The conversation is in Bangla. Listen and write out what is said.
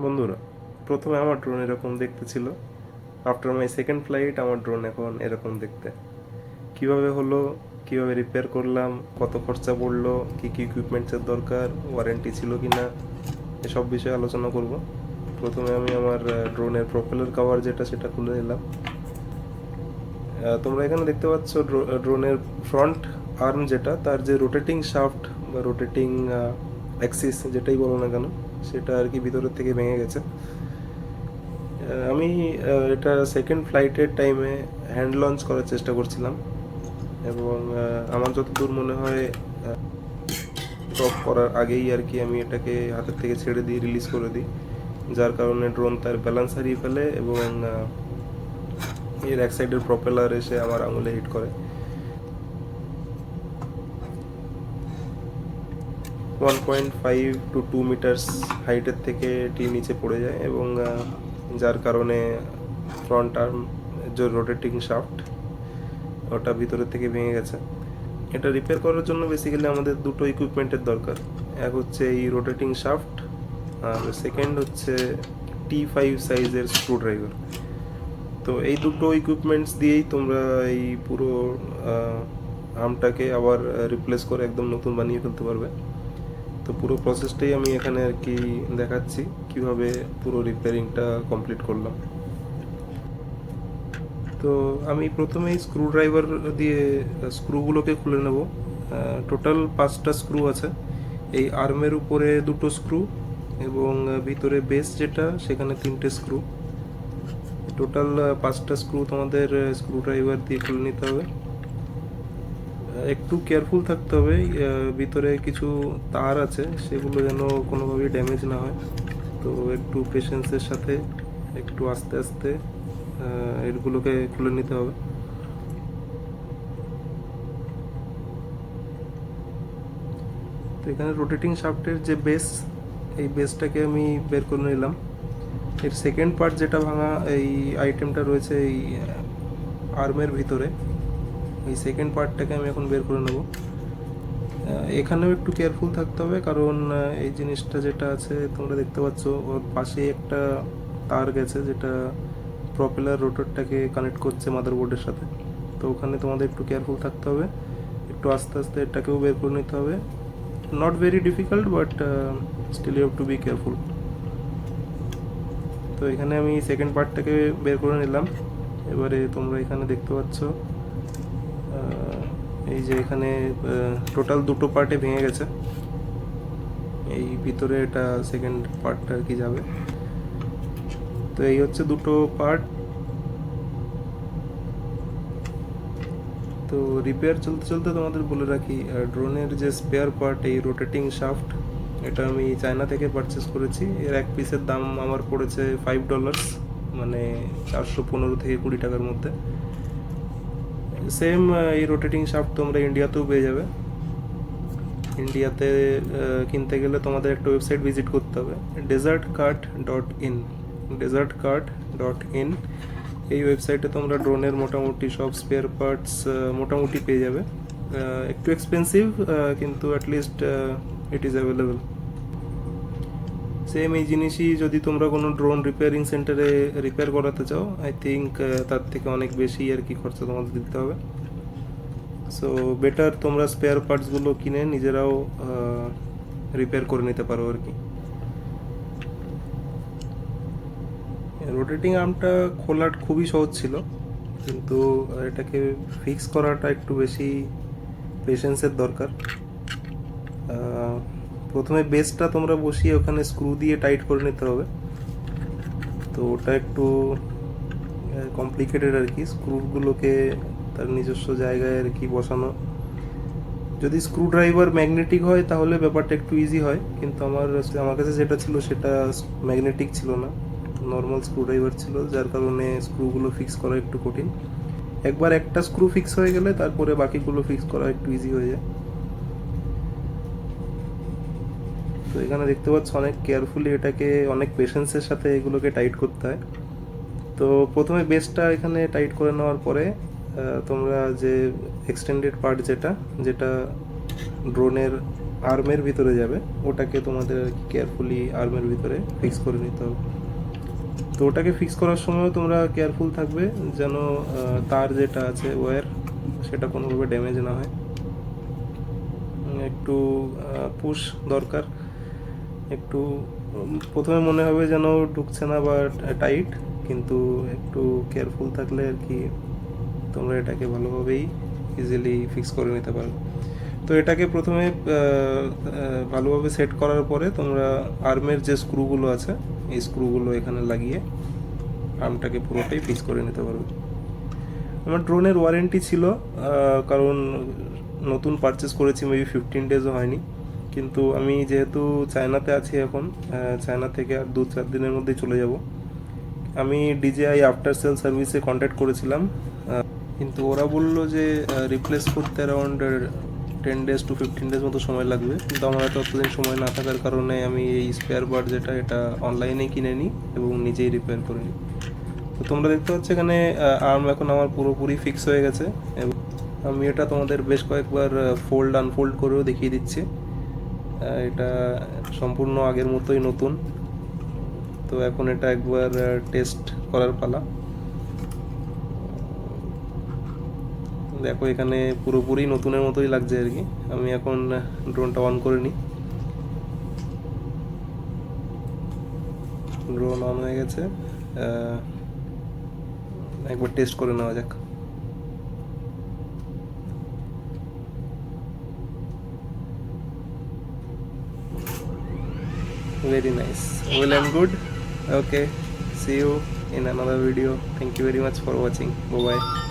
বন্ধুরা, প্রথমে আমার ড্রোন এরকম দেখতে ছিল। আফটার মাই সেকেন্ড ফ্লাইট আমার ড্রোন এখন এরকম দেখতে। কিভাবে হলো, কিভাবে রিপেয়ার করলাম, কত খরচা পড়লো, কী কী ইকুইপমেন্টসের দরকার, ওয়ারেন্টি ছিল কি না, এসব বিষয়ে আলোচনা করব। প্রথমে আমি আমার ড্রোনের প্রপেলার কভার যেটা সেটা খুলে নিলাম। তোমরা এখানে দেখতে পাচ্ছ ড্রোনের ফ্রন্ট আর্ম যেটা, তার যে রোটেটিং শাফট বা রোটেটিং অ্যাক্সিস যেটাই বলো না কেন, সেটা আর কি ভিতরের থেকে ভেঙে গেছে। আমি এটা সেকেন্ড ফ্লাইটের টাইমে হ্যান্ড লঞ্চ করার চেষ্টা করছিলাম, এবং আমার যতদূর মনে হয় ড্রপ করার আগেই আর কি আমি এটাকে হাতের থেকে ছেড়ে দিই, রিলিজ করে দিই, যার কারণে ড্রোন তার ব্যালেন্স হারিয়ে ফেলে এবং এর এক সাইডের প্রপেলার এসে আমার আঙুলে হিট করে। 1.5 to 2 মিটার্স হাইটের থেকে এটি নিচে পড়ে যায়, এবং যার কারণে ফ্রন্ট আর্ম যে রোটেটিং শাফট ওটা ভিতরের থেকে ভেঙে গেছে। এটা রিপেয়ার করার জন্য বেসিক্যালি আমাদের দুটো ইকুইপমেন্টের দরকার। এক হচ্ছে এই রোটেটিং শাফট, আর সেকেন্ড হচ্ছে T5 সাইজের স্ক্রুড্রাইভার। তো এই দুটো ইকুইপমেন্টস দিয়েই তোমরা এই পুরো আর্মটাকে আবার রিপ্লেস করে একদম নতুন বানিয়ে ফেলতে পারবে। তো পুরো প্রসেসটাই আমি এখানে আর কি দেখাচ্ছি, কিভাবে পুরো রিপেয়ারিংটা কমপ্লিট করলাম। তো আমি প্রথমেই স্ক্রুড্রাইভার দিয়ে স্ক্রুগুলোকে খুলে নেব। টোটাল 5টা স্ক্রু আছে। এই আর্মের উপরে 2টো স্ক্রু, এবং ভিতরে বেস যেটা সেখানে 3টে স্ক্রু। টোটাল 5টা স্ক্রু তোমাদের স্ক্রুড্রাইভার দিয়ে খুলে নিতে হবে। একটু কেয়ারফুল থাকতে হবে, ভিতরে কিছু তার আছে সেগুলো যেন কোনোভাবেই ড্যামেজ না হয়। তো একটু পেশেন্সের সাথে একটু আস্তে আস্তে এগুলোকে খুলে নিতে হবে। তো এখানে রোটেটিং শাফটের যে বেস, এই বেসটাকে আমি বের করে নিলাম। এর সেকেন্ড পার্ট যেটা ভাঙা এই আইটেমটা রয়েছে এই আর্মের ভিতরে, এই সেকেন্ড পার্টটাকে আমি এখন বের করে নেব। এখানেও একটু কেয়ারফুল থাকতে হবে, কারণ এই জিনিসটা যেটা আছে তোমরা দেখতে পাচ্ছ ওর পাশে একটা তার গেছে যেটা প্রপেলার রোটরটাকে কানেক্ট করছে মাদারবোর্ডের সাথে। তো ওখানে তোমাদের একটু কেয়ারফুল থাকতে হবে, একটু আস্তে আস্তে এটাকেও বের করে নিতে হবে। Not very difficult, but still you have to be careful. তো এখানে আমি সেকেন্ড পার্টটাকে বের করে নিলাম। এবারে তোমরা এখানে দেখতে পাচ্ছ এই যে এখানে টোটাল 2টো পার্টে ভেঙে গেছে। এই ভিতরে এটা সেকেন্ড পার্টটা আর কি যাবে। তো এই হচ্ছে 2টো পার্ট। তো রিপেয়ার চলতে চলতে তোমাদের বলে রাখি, ড্রোনের যে স্পেয়ার পার্ট এই রোটেটিং শাফট, এটা আমি চায়না থেকে পারচেস করেছি। এর এক পিসের দাম আমার পড়েছে $5, মানে 415 থেকে 20 টাকার মধ্যে। সেম এই রোটেটিং শাফট তোমরা ইন্ডিয়াতেও পেয়ে যাবে। ইন্ডিয়াতে কিনতে গেলে তোমাদের একটা ওয়েবসাইট ভিজিট করতে হবে, desertcart.in। desertcart.in এই ওয়েবসাইটে তোমরা ড্রোনের মোটামুটি সব স্পেয়ার পার্টস মোটামুটি পেয়ে যাবে। একটু এক্সপেন্সিভ, কিন্তু at least it is available. Same এই জিনিসই যদি তোমরা কোনো ড্রোন রিপেয়ারিং সেন্টারে রিপেয়ার করাতে চাও, আই থিঙ্ক তার থেকে অনেক বেশি আর কি খরচা তোমাদের দিতে হবে। সো বেটার তোমরা স্পেয়ার পার্টসগুলো কিনে নিজেরাও রিপেয়ার করে নিতে পারো আর কি। রোটেটিং আর্মটা খোলা খুবই সহজ ছিল, কিন্তু এটাকে ফিক্স করাটা একটু বেশি পেশেন্সের দরকার। প্রথমে বেসটা তোমরা বসিয়ে ওখানে স্ক্রু দিয়ে টাইট করে নিতে হবে। তো ওটা একটু কমপ্লিকেটেড আর কি, স্ক্রুগুলোকে তার নিজস্ব জায়গায় আর কি বসানো। যদি স্ক্রুড্রাইভার ম্যাগনেটিক হয় তাহলে ব্যাপারটা একটু ইজি হয়, কিন্তু আমার কাছে যেটা ছিল সেটা ম্যাগনেটিক ছিল না, নর্মাল স্ক্রুড্রাইভার ছিল, যার কারণে স্ক্রুগুলো ফিক্স করা একটু কঠিন। একবার একটা স্ক্রু ফিক্স হয়ে গেলে তারপরে বাকিগুলো ফিক্স করা একটু ইজি হয়ে যায়। তো এখানে দেখতে পাচ্ছ অনেক কেয়ারফুলি এটাকে অনেক পেশেন্সের সাথে এগুলোকে টাইট করতে হয়। তো প্রথমে বেসটা এখানে টাইট করে নেওয়ার পরে তোমরা যে এক্সটেন্ডেড পার্ট যেটা যেটা ড্রোনের আর্মের ভিতরে যাবে, ওটাকে তোমাদের কেয়ারফুলি আর্মের ভিতরে ফিক্স করে নিতে হবে। তো ওটাকে ফিক্স করার সময় তোমরা কেয়ারফুল থাকবে যেন তার যেটা আছে ওয়্যার সেটা কোনোভাবে ড্যামেজ না হয়। একটু পুশ দরকার, একটু প্রথমে মনে হবে যেন ঢুকছে না বা টাইট, কিন্তু একটু কেয়ারফুল থাকলে আর কি তোমরা এটাকে ভালোভাবেই ইজিলি ফিক্স করে নিতে পারবে। তো এটাকে প্রথমে ভালোভাবে সেট করার পরে তোমরা আর্মের যে স্ক্রুগুলো আছে এই স্ক্রুগুলো এখানে লাগিয়ে আর্মটাকে পুরোটাই ফিক্স করে নিতে পারবে। আমার ড্রোনের ওয়ারেন্টি ছিল, কারণ নতুন পারচেস করেছি, মেবি 15 ডেজও হয়নি। কিন্তু আমি যেহেতু চায়নাতে আছি এখন, চায়না থেকে আর 2-4 দিনের মধ্যেই চলে যাব। আমি ডিজিআই আফটার সেল সার্ভিসে কন্ট্যাক্ট করেছিলাম, কিন্তু ওরা বললো যে রিপ্লেস করতে অ্যারাউন্ড 10 ডেজ টু 15 ডেজ মতো সময় লাগবে। কিন্তু আমার এত অতদিন সময় না থাকার কারণে আমি এই স্পেয়ার পার্ট যেটা এটা অনলাইনে কিনে নিই এবং নিজেই রিপেয়ার করে নিই। তো তোমরা দেখতে পাচ্ছ এখানে আর্ম এখন আমার পুরোপুরি ফিক্স হয়ে গেছে এবং আমি এটা তোমাদের বেশ কয়েকবার ফোল্ড আনফোল্ড করেও দেখিয়ে দিচ্ছি। এটা সম্পূর্ণ আগের মতোই নতুন। তো এখন এটা একবার টেস্ট করার পালা। দেখো এখানে পুরোপুরি নতুনের মতোই লাগছে আর কি। আমি এখন ড্রোনটা অন করে নিই। ড্রোন অন হয়ে গেছে, একবার টেস্ট করে নেওয়া যাক। Very nice, well and good. Okay, see you in another video. Thank you very much for watching. Bye bye.